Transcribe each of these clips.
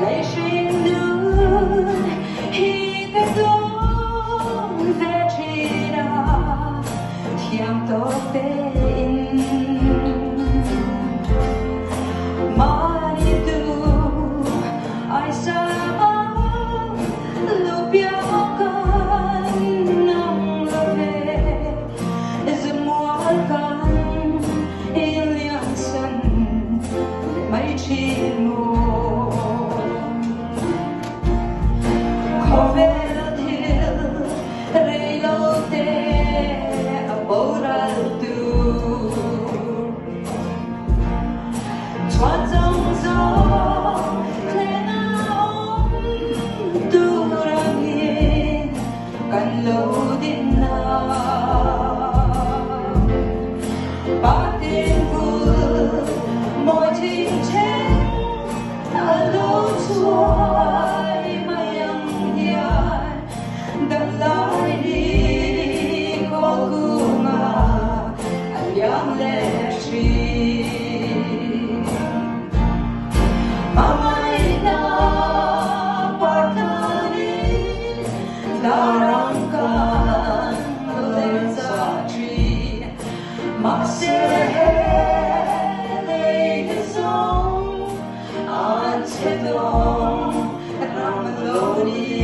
lệ xuyên nước khi cái giông về chỉ đã thiam tốt tên mà đi tu ai sao lúc béo con nông về dùm mua con yêu liên sân mấy chi mùa khó về thiêu rây lâu tê bố ra tu thoát dòng gió lên áo tu ra nghiêng cần lâu đến nào ba tiếng vừa mỗi thiên trên ở lâu xuôi mai âm nhàn đặt lại đi có gương anh yang lệ chi mai na partani darangkan lên giá trị mà sẽ lấy cái sông anh sẽ đông ram lâu đi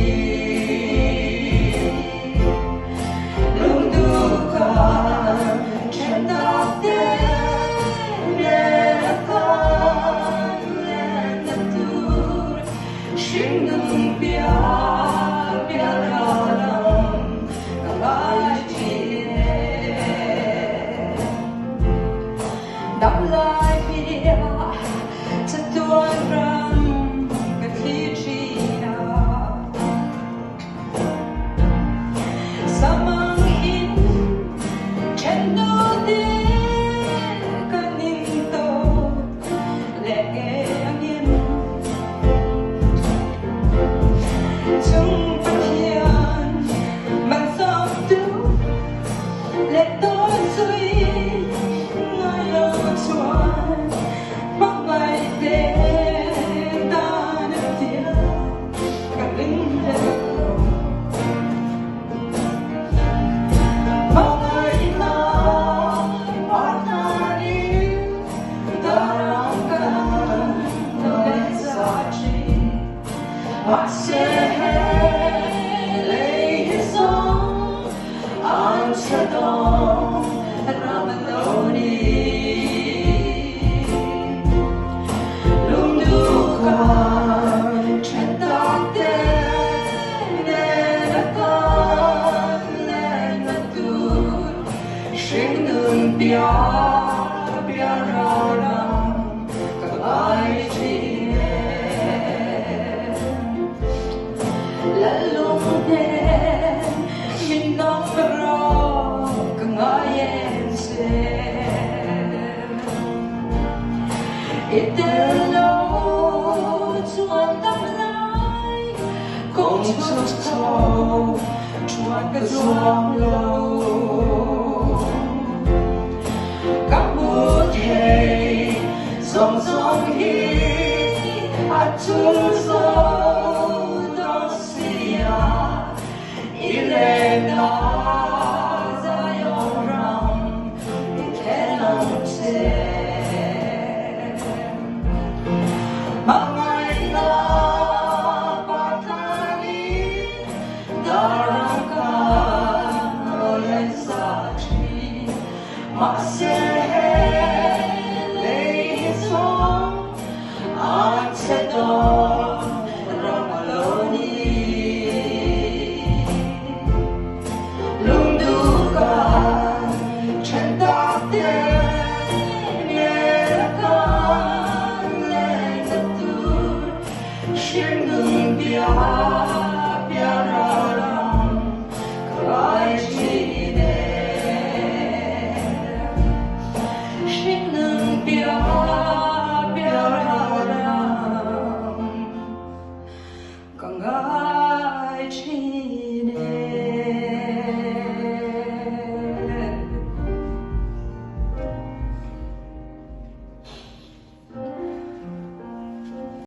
luôn du con trên đất để con lên đất tur xin đừng bia bia ra lòng cả bài chia đắp lại bia cho tôi rằng cái khi chỉ nào sao mang in trên đôi đêm cần nhìn tôi lệ nghiêng chúng phát hiện bằng gió tu lệ tôi suy ngồi lâu xuân bắc bay đến ta nước tiếng cả linh lệ bao ngày nào bắt ta đi ta đang cần lấy giá trị mà sẽ lấy hết sống anh sẽ đông ra bên lâu đi luôn du con trên đất để đã con lên đất tur xin đừng bia bia ra lòng các ai chỉ là lúc đêm mình nóng rõ càng ai em xem ít tên lâu chuan tâm lại cũng chút sâu chuan cái gió lâu các mùa thề dòng dòng hi chung sâu đó xia ile na ra yêu rằng thế lòng sẽ